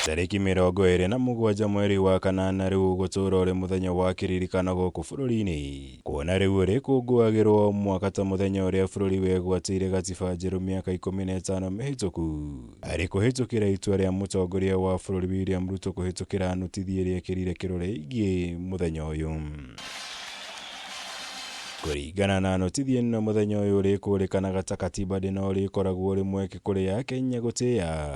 Tariki 27 mweri wa kanana riu gutura uri muthenya wa kiririkano guku bururi-ini kuona riu uri kungwagirwo mwaka ta muthenya uria bururi wegwatire gatiba njeru miaka 15 mihituku ari kuhitukira itua ria mutongoria wa bururi William Ruto kuhitukira notithia ria kirire kirore igie muthenya uyu. Kuringana na notithia ino muthenya uyu uri kurikanaga ta katiba ndina uri koragwo uri mweke kuri ya Kenya gutia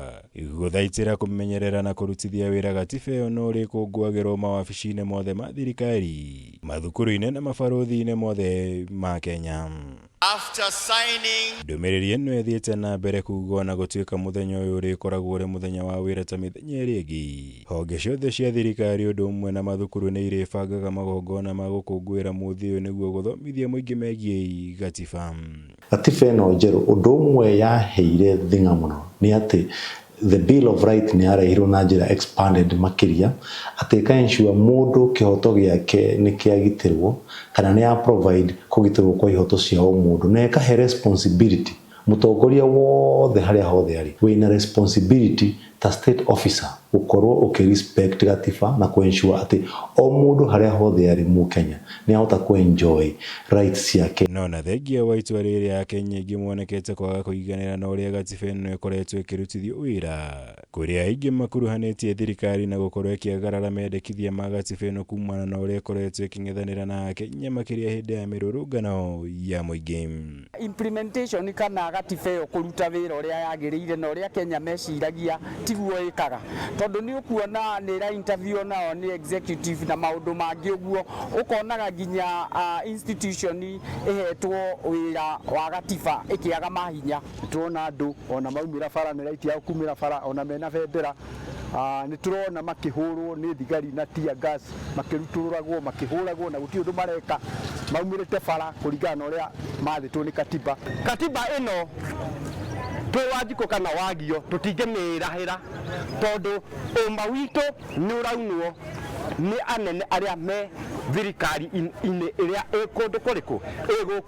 guthaitira kumenyerera na kurutithia wira gatiba iyo no uri kungwagirwo mawabici-ini mothe ma thirikari mathukuru-ini na mabarothi-ini mothe ma Kenya. After signing, ndumiriri ino ethiite na mbere kugwo na gutuika muthenya uyu uri koragwo uri muthenya wa wira ta mithenya iri ingi. Honge ciothe cia thirikari undu umwe na mathukuru ni iribangaga magongona ma gukungwira muthi uyu niguo guthomithia muingi megie gatiba. Gatiba ino njeru undu umwe yaheire thinga muno ni ati the Bill of Rights ni arehirwo na njira expanded makiria ati ka ensure mundu kihoto giake ni kiagitirwo kana ni a provide kugitirwo kwa ihoto cia o mundu na ikahe responsibility mutongoria wothe haria hothe ari wina responsibility ta state officer ukorwo ukirespect gatiba na kuensure ati o mundu haria hothe ari mu Kenya ni ahota kuenjoy rights yake. No na thengia wa itua riri ya Kenya ingi mwonekete kwaga kuiganira na uria gatiba ino ikoretwo ikirutithio wira kuria ingi makuruhanitie thirikari na gukorwo ikiagarara mendekithia ma gatiba ino kumana na uria ikoretwo iking'ethanira na Kenya makiria hindi ya mirurungano ya muingi. Implementation kana gatiba iyo kuruta wira uria yagiriire na uria Kenya meciragia tiguo ikaga tondu ni ukuona ni ra interview nao ni executive na maundu mangi uguo ukonaga ginya institution ihetwo wira wa gatiba ikiaga mahinya. Tuona andu ona maumira bara ni right ya kumira bara ona mena bendera ni turona makihurwo ni thigari na tear gas makiruturagwo makihuragwo na guti undu mareka maumirite bara kuringana na uria mathitwo ni katiba ino twajiko kana wagio tutingemirahira tondu umba witu ni uraunwo ni anene aria me thirikari ine iria ikundu kuriku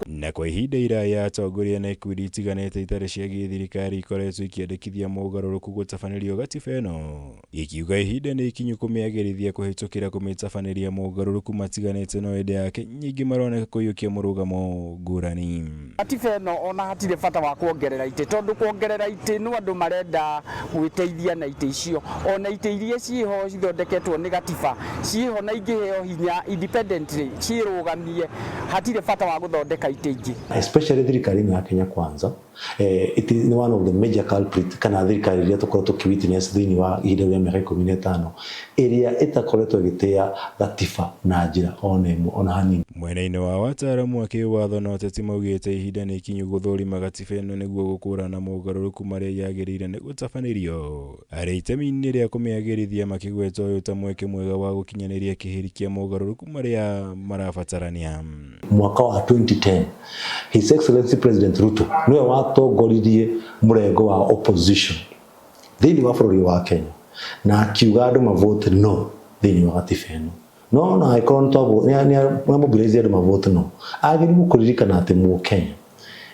na kwa ihinda iraya atongoria na ikundi itiganite itari cia githirikari ikoretwo ikiendekithia mogaruruku gutabanirio gatiba ino ikiuga ihinda ni ikinyu kumiagirithia kuhitukira kumitabaniria mogaruruku matiganite no ende yake nyingi maroneka kuyukia murugamo ngurani. Gatiba ino ona hatire bata wa kuongerera ite tondu kuongerera ite no andu marenda gwiteithia na ite icio ona ite iria ciho cithondeketwo ni gatiba ciho na ingiheo hinya independently cirugamie hatire bata wa guthondeka ite ingi especially thirikari ya Kenya Kwanza. It is one of the major culprits kana thirikari iria tukoretwo kiwitness thini wa ihinda rĩa miaka 15 iria itakoretwo gitia gatiba na njira ona hanini. Mwena-ini wa wataaramu wa kiwatho na uteti maugite ihinda ni ikinyu guthurima gatiba ino niguo gukũrana mogaruruku maria yagirire ni gutabanirio. Ari itemi-ini ria kumiagirithia makigweta uyu ta mweke mwega wa gukinyaniria kihiri kia mogaruruku maria marabatarania. Mwaka wa 2010 His Excellency President Ruto niwe watongoririe murengo wa opposition thini wa bururi wa Kenya na akiuga andu mavote no thini wa gatiba ino no na ikorwo twago ni mobilize andu mavote no agirimu kuririkana ati mu Kenya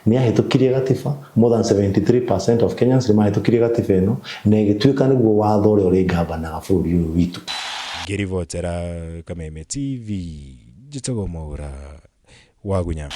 ni ahitukirie gatiba more than 73% of Kenyans ni mahitukirie gatiba ino na igituika niguo watho uria uri ngabana bururi uyu witu. Ngirivotera Kameme TV Jitogo Mwaura Wagunya.